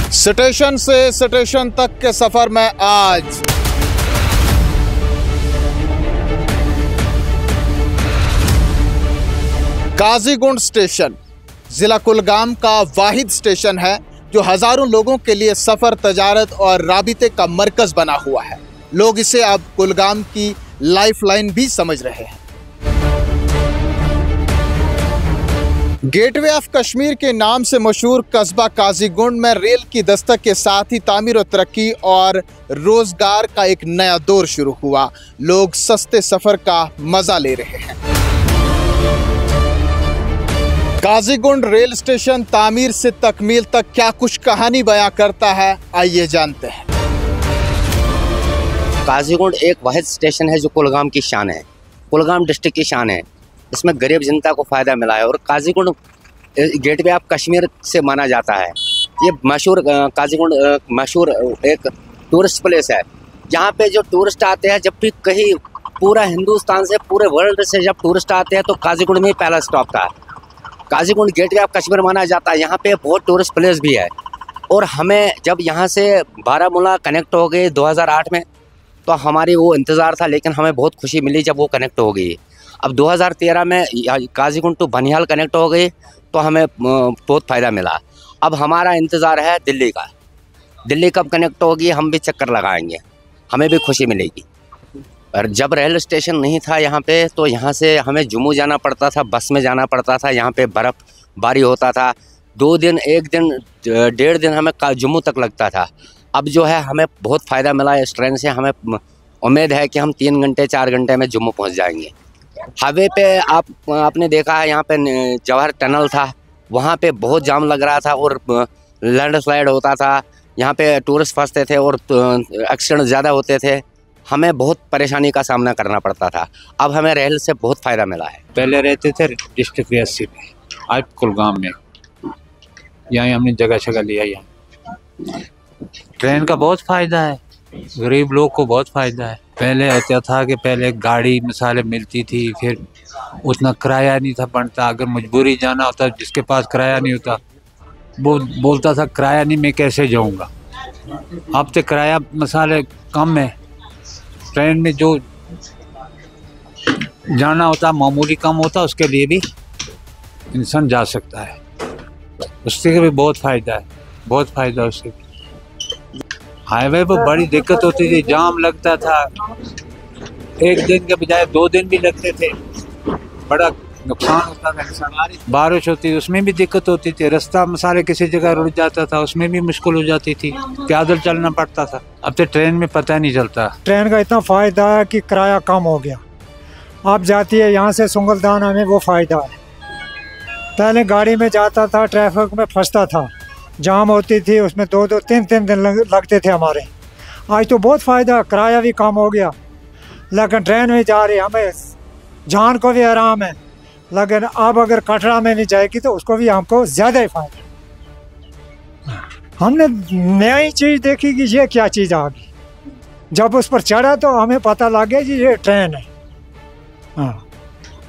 Station से station तक के सफर में आज काजीगुंड स्टेशन जिला कुलगाम का वाहिद स्टेशन है जो हजारों लोगों के लिए सफर, तजारत और राबिते का मरकज बना हुआ है। लोग इसे अब कुलगाम की लाइफलाइन भी समझ रहे हैं। गेटवे ऑफ कश्मीर के नाम से मशहूर कस्बा काजीगुंड में रेल की दस्तक के साथ ही तामीर और तरक्की और रोजगार का एक नया दौर शुरू हुआ। लोग सस्ते सफर का मजा ले रहे हैं। काजीगुंड रेल स्टेशन तामीर से तकमील तक क्या कुछ कहानी बयां करता है, आइए जानते हैं। काजीगुंड एक वाहिद स्टेशन है जो कुलगाम की शान है, कुलगाम डिस्ट्रिक्ट की शान है। इसमें गरीब जनता को फ़ायदा मिला है और काजीगुंड गेटवे ऑफ कश्मीर से माना जाता है। ये मशहूर काजीगुंड मशहूर एक टूरिस्ट प्लेस है। यहाँ पे जो टूरिस्ट आते हैं, जब भी कहीं पूरा हिंदुस्तान से, पूरे वर्ल्ड से जब टूरिस्ट आते हैं तो काजीगुंड में ही पहला स्टॉप था। काजीगुंड गेटवे ऑफ कश्मीर माना जाता है। यहाँ पे बहुत टूरिस्ट प्लेस भी है। और हमें जब यहाँ से बारामूला कनेक्ट हो गई 2008 में, तो हमारी वो इंतज़ार था, लेकिन हमें बहुत खुशी मिली जब वो कनेक्ट हो गई। अब 2013 में काजीगुंड टू बनिहाल कनेक्ट हो गई तो हमें बहुत फ़ायदा मिला। अब हमारा इंतज़ार है दिल्ली का। दिल्ली कब कनेक्ट होगी, हम भी चक्कर लगाएंगे, हमें भी खुशी मिलेगी। और जब रेल स्टेशन नहीं था यहाँ पे, तो यहाँ से हमें जम्मू जाना पड़ता था, बस में जाना पड़ता था। यहाँ पे बर्फ़बारी होता था, 2 दिन, 1 दिन, 1.5 दिन हमें जम्मू तक लगता था। अब जो है हमें बहुत फ़ायदा मिला इस ट्रेन से। हमें उम्मीद है कि हम 3 घंटे 4 घंटे में जम्मू पहुँच जाएंगे। हाईवे पे आपने देखा है, यहाँ पे जवाहर टनल था, वहाँ पे बहुत जाम लग रहा था और लैंडस्लाइड होता था। यहाँ पे टूरिस्ट फंसते थे और एक्सीडेंट ज़्यादा होते थे। हमें बहुत परेशानी का सामना करना पड़ता था। अब हमें रेल से बहुत फ़ायदा मिला है। पहले रहते थे डिस्ट्रिक्ट रियासी में, आज कुलगाम में। यहाँ हमने जगह लिया। यहाँ ट्रेन का बहुत फ़ायदा है, गरीब लोग को बहुत फ़ायदा है। पहले ऐसा था कि पहले गाड़ी मिसालें मिलती थी, फिर उतना किराया नहीं था बनता। अगर मजबूरी जाना होता, जिसके पास किराया नहीं होता वो बोलता था किराया नहीं, मैं कैसे जाऊंगा। अब तो किराया मिसालें कम है। ट्रेन में जो जाना होता मामूली कम होता, उसके लिए भी इंसान जा सकता है। उससे भी बहुत फ़ायदा है, बहुत फ़ायदा उससे। हाईवे पर बड़ी दिक्कत होती थी, जाम लगता था, 1 दिन के बजाय 2 दिन भी लगते थे। बड़ा नुकसान होता था इंसान। बारिश होती थी, उसमें भी दिक्कत होती थी। रास्ता मसाले किसी जगह रुक जाता था, उसमें भी मुश्किल हो जाती थी, पैदल चलना पड़ता था। अब तो ट्रेन में पता नहीं चलता। ट्रेन का इतना फ़ायदा है कि किराया कम हो गया। आप जाती है यहाँ से सुंगलदाना में, वो फ़ायदा है। पहले गाड़ी में जाता था, ट्रैफिक में फंसता था, जाम होती थी, उसमें 2-2, 3-3 दिन लगते थे हमारे। आज तो बहुत फ़ायदा, किराया भी कम हो गया। लेकिन ट्रेन में जा रही, हमें जान को भी आराम है। लेकिन अब अगर कटरा में भी जाएगी तो उसको भी हमको ज़्यादा ही फ़ायदा। हमने नई चीज़ देखी कि ये क्या चीज़ आ गई। जब उस पर चढ़ा तो हमें पता लग गया कि ये ट्रेन है। हाँ,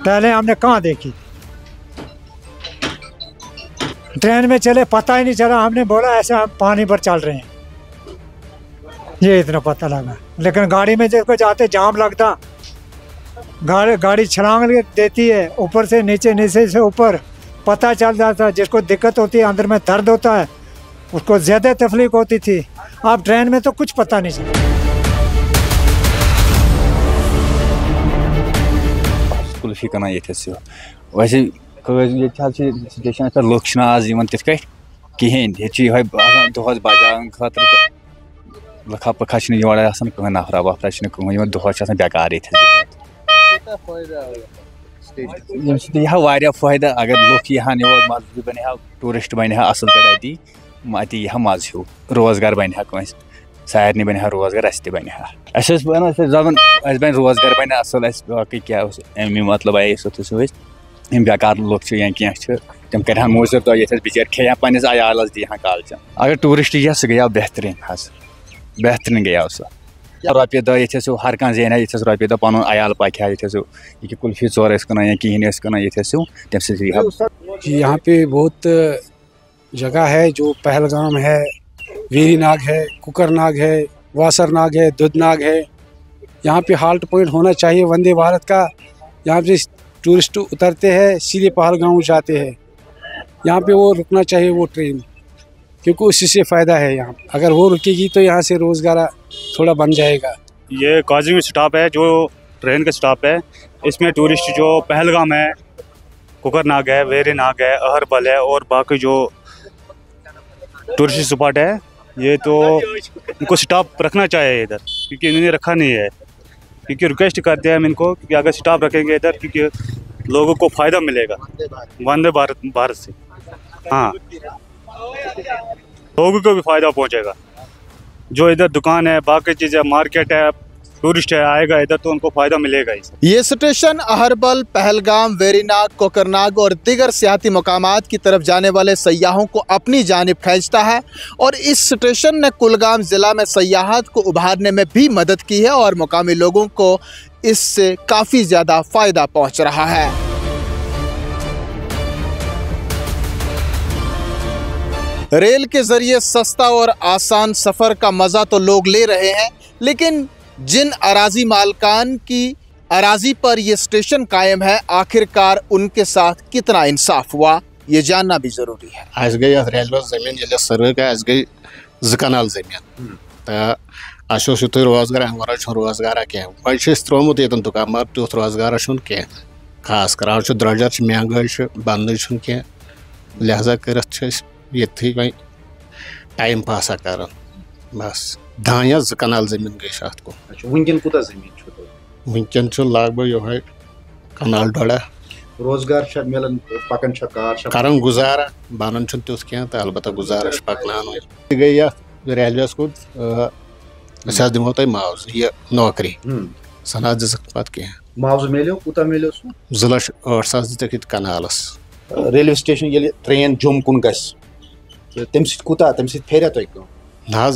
पहले हमने कहाँ देखी। ट्रेन में चले पता ही नहीं चला, हमने बोला ऐसे हम पानी पर चल रहे हैं, ये इतना पता लगा। लेकिन गाड़ी में जिसको जाते जाम लगता, गाड़ी छलांग देती है, ऊपर से नीचे, नीचे से ऊपर, पता चल जाता। जिसको दिक्कत होती है, अंदर में दर्द होता है, उसको ज़्यादा तकलीफ होती थी। अब ट्रेन में तो कुछ पता नहीं चलता। कुल्फी कना ये वैसे स्टेशन पर लुक आज तिथ कहें दोहस बजान खतर लखा पखा योर कह नफरा वफरा कहें दोहस बेकार ये फ़ायदा। अगर लुक यहाँ योर मजबूत बन टूरिस्ट बन असल पे अत यह मज हूँ, रोजगार बन कंस सारे बन रोजगार, अस बन बन रोजगार बन असल बाकी क्या मतलब आए हम बेकार लुक या कह तम कर मोजर तो ये बिचार खे पस अयालस दिया कालचन। अगर टूरिस्ट यह सह गया बेहतरीन, बेहतरीन गया सह। रोपये दह ये हर कह जेन ये रोपये दह पन अयाल पकह ये कुल्फी 4 कन या कहें कन ये तम से। यहाँ पे बहुत जगह है जो पहलगाम है, वेरीनाग है, कुकरनाग है, वासरनाग है, दुधनाग है। यहाँ पे हाल्ट पॉइंट होना चाहिए वंदे भारत का। यहाँ पे टूरिस्ट उतरते हैं, सीधे पहलगाम जाते हैं। यहाँ पे वो रुकना चाहिए वो ट्रेन, क्योंकि उसी से फ़ायदा है। यहाँ अगर वो रुकेगी तो यहाँ से रोज़गार थोड़ा बन जाएगा। ये काजिंग स्टॉप है, जो ट्रेन का स्टॉप है। इसमें टूरिस्ट जो पहलगाम है, कुकरनाग है, वेरीनाग है, अहरबल है और बाकी जो टूरिस्ट स्पॉट है, ये तो इनको स्टॉप रखना चाहिए इधर, क्योंकि इन्होंने रखा नहीं है। क्योंकि रिक्वेस्ट करते हैं हम इनको कि अगर स्टॉप रखेंगे इधर, क्योंकि लोगों को फ़ायदा मिलेगा वंदे भारत से। हाँ, लोगों को भी फ़ायदा पहुंचेगा। जो इधर दुकान है, बाकी चीज़ें, मार्केट है, टूरिस्ट है आएगा इधर तो उनको फ़ायदा मिलेगा इससे। ये स्टेशन अहरबल, पहलगाम, वेरीनाग, कोकरनाग और दीगर सियाती मकामात की तरफ जाने वाले सयाहों को अपनी जानिब खींचता है और इस स्टेशन ने कुलगाम ज़िला में सयाहत को उभारने में भी मदद की है और मुकामी लोगों को इससे काफ़ी ज़्यादा फ़ायदा पहुँच रहा है। रेल के ज़रिए सस्ता और आसान सफ़र का मज़ा तो लोग ले रहे हैं, लेकिन जिन अराजी मालकान की अराजी पर यह स्टेशन कायम है, आखिरकार उनके साथ कितना इंसाफ हुआ, ये जानना भी ज़रूरी है। आज गई रेलवे ज़मीन ये सर्वे का आज गई 2 कनाल ज़मीन तो अशो रोजगार अमर रोजगार क्या वह त्रोमुत ये दुकान मगर तुथ रोजगार कह खास कर आज द्रजर महंगाई बंद कह लिहाजा कर ये टाइम पासा कर बस 2 कनाल ज़मीन गई अत को। वनकन कूत जमीन वनकन लगभग ये कनाल 1.5 रोजगार मिलन पकन कर गुजारा बन तुथ कह तो अलबत्ता गुजारा पकन गई रेलवे को दिमो तुम मुआवजा ये नौकरी सना पे कह मुआवजा मिलो कूत मिलो 2,08,000 दिख कनालस। रेलवे स्टेशन ये ट्रेन जुम कुन तम तम फेर तुम ना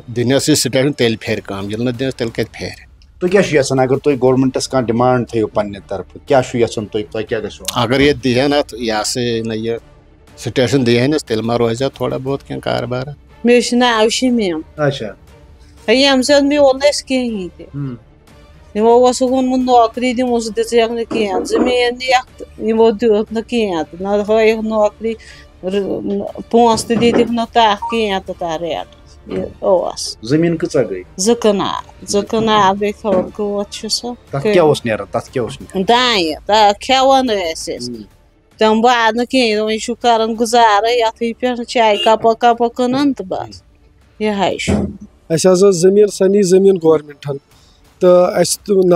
दिन स्टेशन तेल फेर कम ये दिन तेल कत फेर तो क्या यसान अगर तुम गवर्नमेंटस कह डिमांड थो पन्ने तरफ क्या यसान तुम क्या गो अगर ये दिहन अत यह ये स्टेशन दिहन तेल मा रोज थोड़ा बहुत क्या कारबार मे नाव शमीम अच्छा ये मोल कहीं तमो वोनमुत नौकरी दमो दिख कह जमीन यमो दुत न कह न हक नौकरी पोस तो दिख न तथ कह तो रेट जमीन कच गई 2 कनाल गई खबर कत दाए खेवान तम बाद न कह कर गुजार ये पे चाय कप कन तो बस यह जमीन सनी जमीन गवर्नमेंटन तो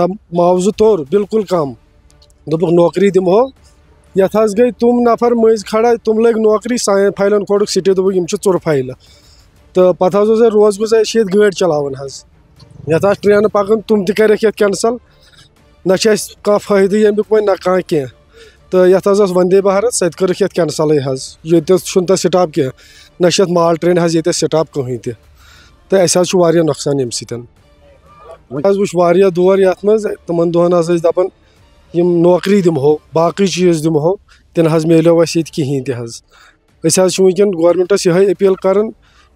मुआवजा तोर बिल्कुल कम दोपक नौकरी दिमो ये गई तुम नफर मज खड़ा तुम लग नौकरी सान फाइलन कोड़ सिटी दोपक यम 4 फाइल तो पत रोज गुजारिश ये गाड़ी चलावन ये ट्रेन पकन तुम तक कैंसल ना कह फायदे यमुक वो ना कह कह तो ये वंदे भारत सत कर कैंसल ये स्टॉप कह ना माल ट्रेन ये स्टॉप कहीं तो अस नुकसान अम सतन वो दौर ये तमन दोहन दपान यम नौकरी दिमो बाकी चीज़ दिमो तिन मिलो ये कहीं तन गवर्नमेंटस यह अपील कर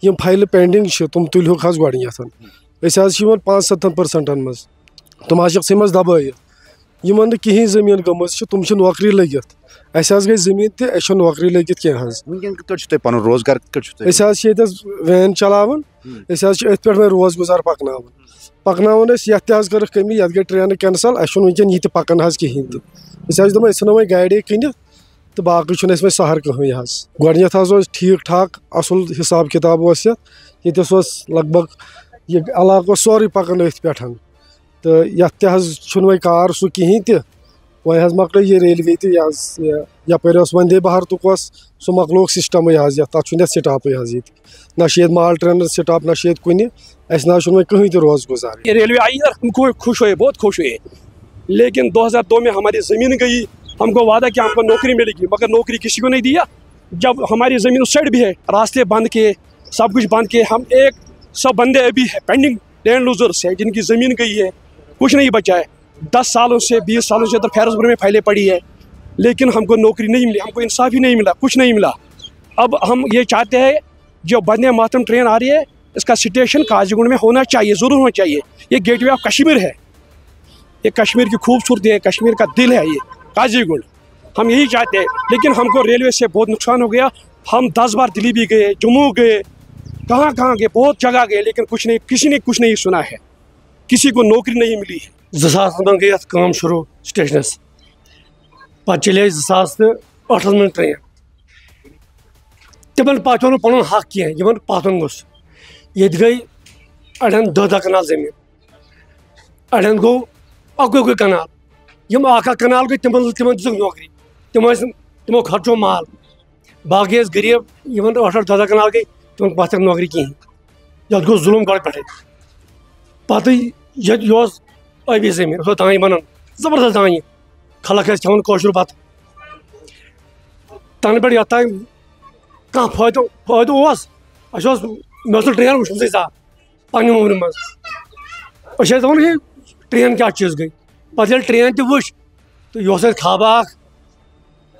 यम फाइल पेंडिंग तुम तुलुक गोन 5-7% मज तुम सम दबाइत यमन कहीं जमीन गम तुम नौकरी लगित अस गई जमीन तो नौकरी लगित कह रोजगार वैन चलावन अथ पे रोज गुजार पकन ये कर कमी ये गई ट्रेन कैंसल वनकन यह पकन कहीं तो वो गाड़ी कन तो बाकी सहर कहीं गोत ठीक ठाक असल हिसाब किताब ये लगभग ये इलाक सोरे पकन अथ पे तो ये कार सह कहीं वह मकल ये रेलवे तपर वंदे भारत सह मकलो सिस्टम तथा स्टॉप ना माल ट्रेन स्टॉप ना कुन वो कहीं तो रोज गुजार। ये रेलवे आई है हमको खुश हुए, बहुत खुश हुए, लेकिन 2002 में हमारी ज़मीन गई। हमको वादा किया हमको नौकरी मिलेगी, मगर नौकरी किसी को नहीं दिया। जब हमारी ज़मीन उस साइड भी है, रास्ते बंद किए, सब कुछ बंद किए। हम 100 बंदे अभी है पेंडिंग लैंड लूजर्स है जिनकी ज़मीन गई है, कुछ नहीं बचा है। 10 सालों से 20 सालों से इधर फैरोजपुर में फाइलें पड़ी है, लेकिन हमको नौकरी नहीं मिली, हमको इंसाफ ही नहीं मिला, कुछ नहीं मिला। अब हम ये चाहते हैं जो बंदे मातरम ट्रेन आ रही है, इसका स्टेशन काजीगुंड में होना चाहिए, ज़रूर होना चाहिए। ये गेटवे ऑफ कश्मीर है, ये कश्मीर की खूबसूरती है, कश्मीर का दिल है ये काजीगुंड। हम यही चाहते हैं, लेकिन हमको रेलवे से बहुत नुकसान हो गया। हम 10 बार दिल्ली भी गए, जम्मू गए, कहाँ कहाँ गए, बहुत जगह गए, लेकिन कुछ नहीं, किसी ने कुछ नहीं सुना है, किसी को नौकरी नहीं मिली है। 2000 में गई काम शुरू स्टेशनस, पे चले 2008 में ट्रेन, तमन पे पुन हक कह पतन गोस, ये गई अड़न 10 कनाल जमीन, अड़न गो अक कनाल, यम अक कनाल गई तिमन दिख नौकरी, तिमो खर्चो माल, बाकी गरीब इन 8-10 कनाल गई तिमन पत नौकरी कहें, ये गो जुलम गो पे पत अबी जमीन दान बन जबरदस्त दान, खलक खान कौशर बत तन पे ये कह फायदो मे ट्रेन वुचम जा पन्न उम्र मज दपान है ट्रेन क्या चीज़ गई, पे ट्रेन तु वुच तो यह खाबा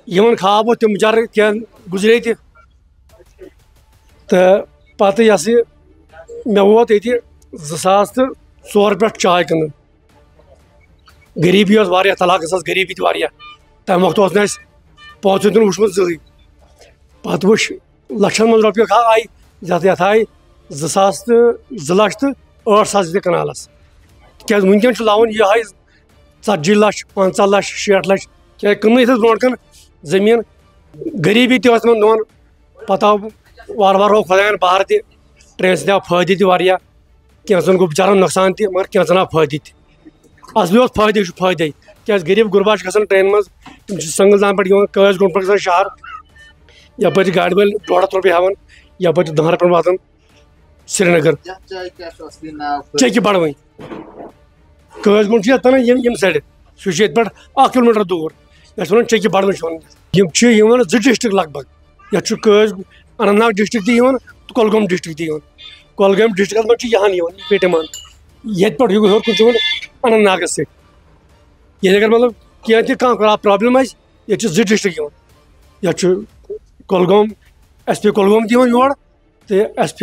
इन खाब वो तम बेचारे क्या गुजरे तो यह मे वोत ये 2004 पे चाय कन, गरीबी तलाक गरीबी तम वक्त ना 5 दिन वुचम जी, पे वुच लक्षन मज रुपये आई ये आई 2 लाख तो 8 सास कनालस, क्या वनकन लावन यह 40 लाख 50 लाख 60 लाख क्या कन ब्रो कन जमीन, गरीबी तमन पता वार वार हो खुदान बाहर त ट्रेन से फायदे तह कैंसन गो बेचारा नुकसान तह मगर कैंसन आव फायदे असली फायदे फायदे क्या गरीब गुरबा ग ट्रेन मज तम संगलदान पे कैस गुंड पे शहर, यप गाड़ी वाल 1.5 रुपये हान, यप 10 रुपये वातान श्रीनगर चेक बड़वई, कैस गुंड तन यम साइड सह पे 1 किलोमीटर दूर, ये वन चेक बड़वन 2 डिस्ट्रिक्ट लगभग, ये कैस अनंतनाग डिस्ट्रिक्ट तो कुलगाम डिस्ट्रिक्ट कुलगाम डिस्ट्रिक्ट मज यहान पेटमान ये पे होर कुन अनंतनाग से, ये अगर मतलब क्या प्रॉब्लम आ ये 2 डिस्ट्रिक्ट ये कुलगाम SP कुलगाम योर तो SP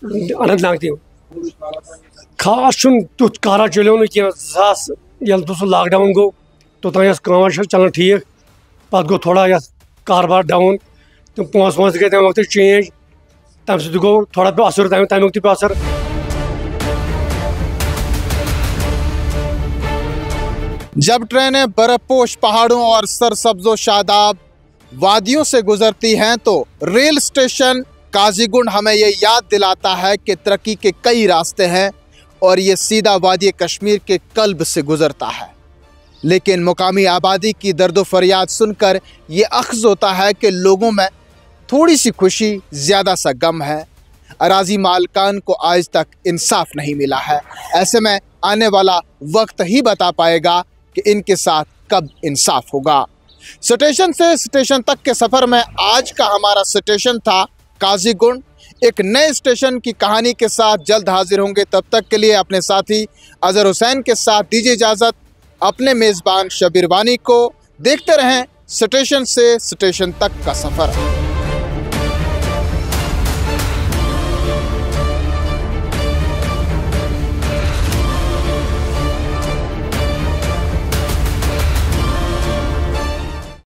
अनंतनाग खास तुथ कारा चलो ना कह तो लॉकडाउन गो तोतान काम चलान ठीक, पे गो थोड़ा ये कारोबार डाउन, तम पोस गए तमें वक्त चेंज, तम सह गो थोड़ा पे असर, तमें वक्त पे असर। जब ट्रेनें बर्फपोश पहाड़ों और सरसब्जो शादाब वादियों से गुजरती हैं तो रेल स्टेशन काजीगुंड हमें ये याद दिलाता है कि तरक्की के कई रास्ते हैं और ये सीधा वादी कश्मीर के कल्ब से गुजरता है। लेकिन मुकामी आबादी की दर्दो फरियाद सुनकर ये अख्ज़ होता है कि लोगों में थोड़ी सी खुशी ज़्यादा सा गम है। अराजी मालकान को आज तक इंसाफ नहीं मिला है। ऐसे में आने वाला वक्त ही बता पाएगा कि इनके साथ कब इंसाफ होगा। स्टेशन से स्टेशन तक के सफ़र में आज का हमारा स्टेशन था काजीगुंड। एक नए स्टेशन की कहानी के साथ जल्द हाजिर होंगे। तब तक के लिए अपने साथी अजहर हुसैन के साथ दीजिए इजाज़त। अपने मेज़बान शबीर वानी को देखते रहें स्टेशन से स्टेशन तक का सफ़र।